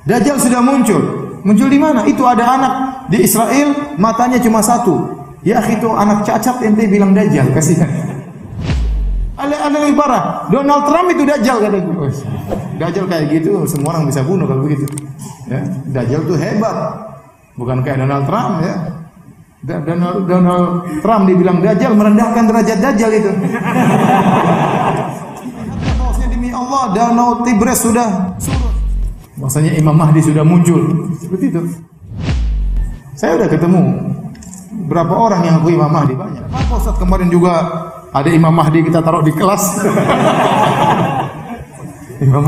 Dajjal sudah muncul. Muncul di mana? Itu ada anak di Israel, matanya cuma satu. Ya akhi, itu anak cacat ente bilang Dajjal, kasihan. Ada yang parah. Donald Trump itu Dajjal kata gue. Dajjal kayak gitu, semua orang bisa bunuh kalau begitu. Ya, Dajjal tuh hebat. Bukan kayak Donald Trump ya. Donald Trump dibilang Dajjal, merendahkan derajat Dajjal itu. Bahwasanya demi Allah, Danau Tigris sudah surut. Bahwasanya Imam Mahdi sudah muncul. Seperti itu. Saya udah ketemu berapa orang yang aku Imam Mahdi, banyak. Pak Ustaz, kemarin juga ada Imam Mahdi kita taruh di kelas. Imam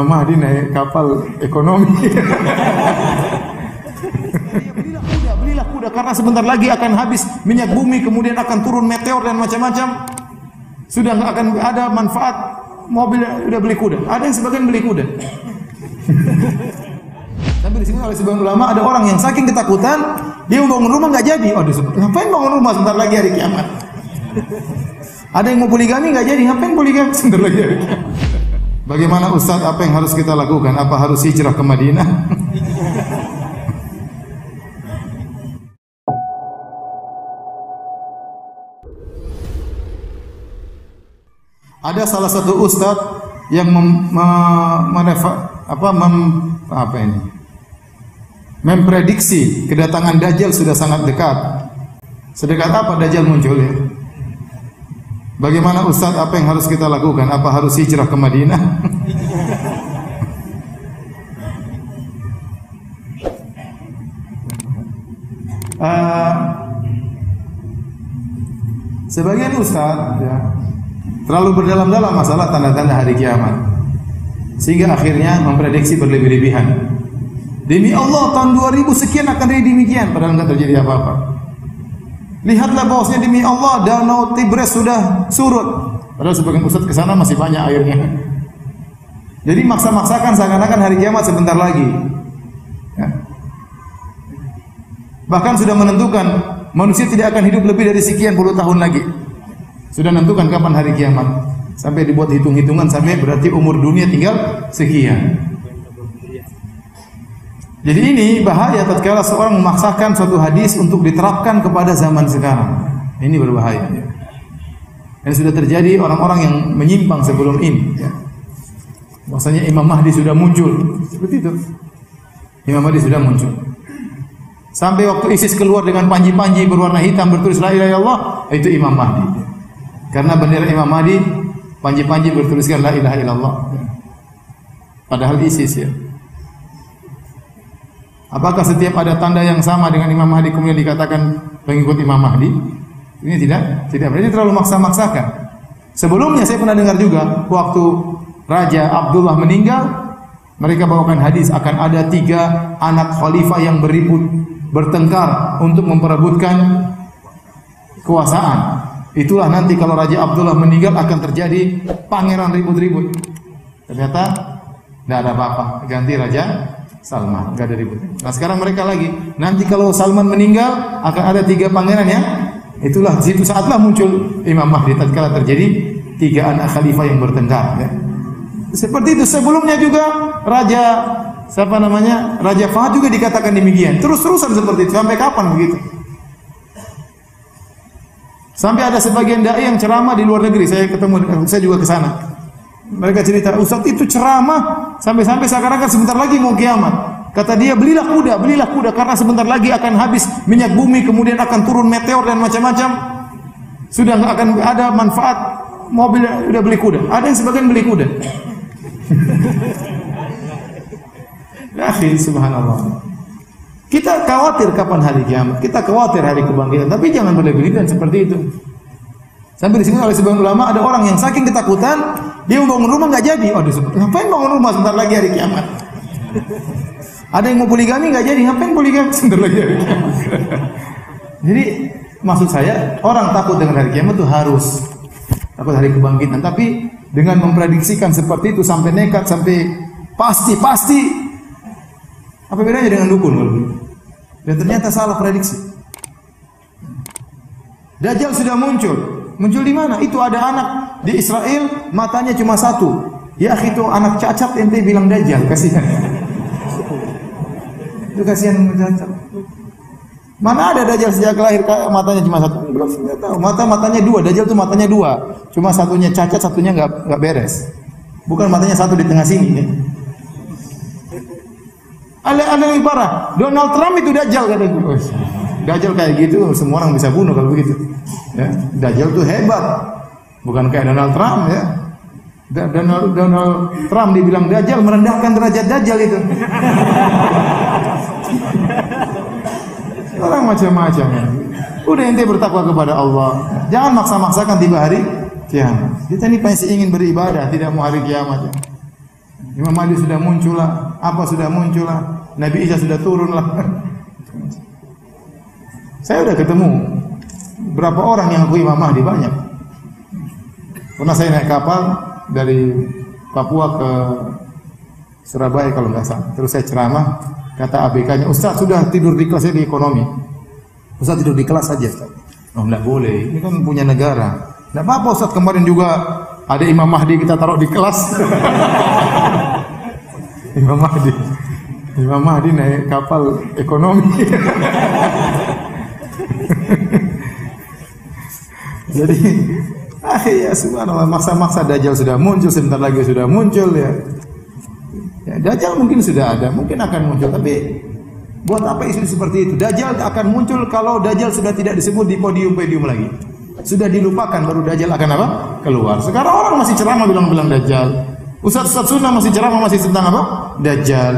Mahdi naik kapal ekonomi. Belilah kuda karena sebentar lagi akan habis minyak bumi, kemudian akan turun meteor dan macam-macam. Sudah nggak akan ada manfaat mobil, udah beli kuda. Ada yang sebagian beli kuda. Tapi di sini oleh sebagian ulama ada orang yang saking ketakutan dia mau bangun rumah nggak jadi. Oh, ngapain bangun rumah sebentar lagi hari kiamat? Ada yang mau poligami nggak jadi, ngapain poligami sebentar lagi hari kiamat? Bagaimana Ustaz, apa yang harus kita lakukan? Apa harus hijrah ke Madinah? Ada salah satu ustaz yang memprediksi kedatangan Dajjal sudah sangat dekat. Sedekat apa Dajjal muncul ya? Bagaimana Ustaz, apa yang harus kita lakukan? Apa harus hijrah ke Madinah? Sebagian ustaz ya, terlalu berdalam-dalam masalah tanda-tanda hari kiamat, sehingga akhirnya memprediksi berlebih-lebihan. Demi Allah tahun 2000 sekian akan jadi demikian, padahal enggak terjadi apa-apa. Lihatlah bahwasanya demi Allah Danau Tigris sudah surut, padahal sebagian ustaz ke sana masih banyak airnya. Jadi maksa-maksakan seakan-akan hari kiamat sebentar lagi. Ya. Bahkan sudah menentukan manusia tidak akan hidup lebih dari sekian puluh tahun lagi. Sudah menentukan kapan hari kiamat. Sampai dibuat hitung-hitungan sampai berarti umur dunia tinggal sekian. Jadi ini bahaya tatkala seorang memaksakan suatu hadis untuk diterapkan kepada zaman sekarang. Ini berbahaya. Ya. Dan sudah terjadi orang-orang yang menyimpang sebelum ini. Ya. Bahwasanya Imam Mahdi sudah muncul. Seperti itu. Imam Mahdi sudah muncul. Sampai waktu ISIS keluar dengan panji-panji berwarna hitam bertulis La ilaha illallah, itu Imam Mahdi. Karena bendera Imam Mahdi, panji-panji bertuliskan La ilaha illallah. Padahal ISIS ya. Apakah setiap ada tanda yang sama dengan Imam Mahdi kemudian dikatakan pengikut Imam Mahdi? Ini tidak. Berarti terlalu maksa-maksakan. Sebelumnya saya pernah dengar juga waktu Raja Abdullah meninggal, mereka bawakan hadis akan ada 3 anak khalifah yang bertengkar untuk memperebutkan kekuasaan. Itulah nanti kalau Raja Abdullah meninggal akan terjadi pangeran ribut-ribut. Ternyata tidak ada apa-apa, ganti Raja Salman, enggak ada ribut. Nah sekarang mereka lagi, nanti kalau Salman meninggal akan ada 3 pangeran ya. Itulah situ saatlah muncul Imam Mahdi tatkala terjadi 3 anak khalifah yang bertengkar ya. Seperti itu sebelumnya juga Raja Fahd juga dikatakan demikian. Terus-terusan seperti itu sampai kapan begitu? Sampai ada sebagian dai yang ceramah di luar negeri, saya juga ke sana. Mereka cerita, Ustaz itu ceramah sampai-sampai seakan-akan sebentar lagi mau kiamat. Kata dia, belilah kuda karena sebentar lagi akan habis minyak bumi, kemudian akan turun meteor dan macam-macam. Sudah nggak akan ada manfaat mobil, udah beli kuda. Ada yang sebagian beli kuda. Ya akhi, subhanallah. Kita khawatir kapan hari kiamat, kita khawatir hari kebangkitan, tapi jangan berlebihan seperti itu. Sampai di sini oleh sebagian ulama ada orang yang saking ketakutan dia mau bangun rumah nggak jadi. Oh, ngapain bangun rumah sebentar lagi hari kiamat? Ada yang mau poligami nggak jadi, ngapain poligami sebentar lagi hari kiamat? Jadi maksud saya orang takut dengan hari kiamat itu harus takut hari kebangkitan, tapi dengan memprediksikan seperti itu sampai nekat, sampai pasti apa bedanya dengan dukun? Dan ternyata salah prediksi. Dajjal sudah muncul. Muncul di mana? Itu ada anak di Israel, matanya cuma satu. Ya akhi, itu anak cacat ente bilang Dajjal, kasihan. Itu kasihan Dajjal. Mana ada Dajjal sejak lahir matanya cuma satu? Belum tahu. Matanya dua. Dajjal tuh matanya dua. Cuma satunya cacat, satunya enggak beres. Bukan matanya satu di tengah sini. Ya. Ada yang parah. Donald Trump itu Dajjal katanya. Dajjal kayak gitu, semua orang bisa bunuh kalau begitu. Ya. Dajjal tuh hebat. Bukan kayak Donald Trump ya. Donald Trump dibilang Dajjal, merendahkan derajat Dajjal itu. Orang macam-macam. Udah ente bertakwa kepada Allah. Jangan maksa-maksakan tiba hari kiamat. Kita ini pasti ingin beribadah, tidak mau hari kiamat. Imam Mahdi sudah muncul lah, apa sudah muncul lah, Nabi Isa sudah turun lah. Saya udah ketemu berapa orang yang ngaku Imam Mahdi, banyak. Pernah saya naik kapal dari Papua ke Surabaya kalau nggak salah. Terus saya ceramah. Kata ABK-nya, Ustaz sudah tidur di kelasnya di ekonomi. Ustaz tidur di kelas saja. Oh, enggak boleh. Ini kan punya negara. Enggak apa-apa Ustaz, kemarin juga ada Imam Mahdi kita taruh di kelas. Imam Mahdi naik kapal ekonomi. Jadi, ya subhanallah, maksa-maksa Dajjal sudah muncul, sebentar lagi sudah muncul ya. Ya, Dajjal mungkin sudah ada, mungkin akan muncul, tapi buat apa isu seperti itu? Dajjal akan muncul kalau Dajjal sudah tidak disebut di podium-podium lagi. Sudah dilupakan, baru Dajjal akan apa? Keluar. Sekarang orang masih ceramah bilang-bilang Dajjal. Ustaz sunnah masih ceramah masih tentang apa? Dajjal.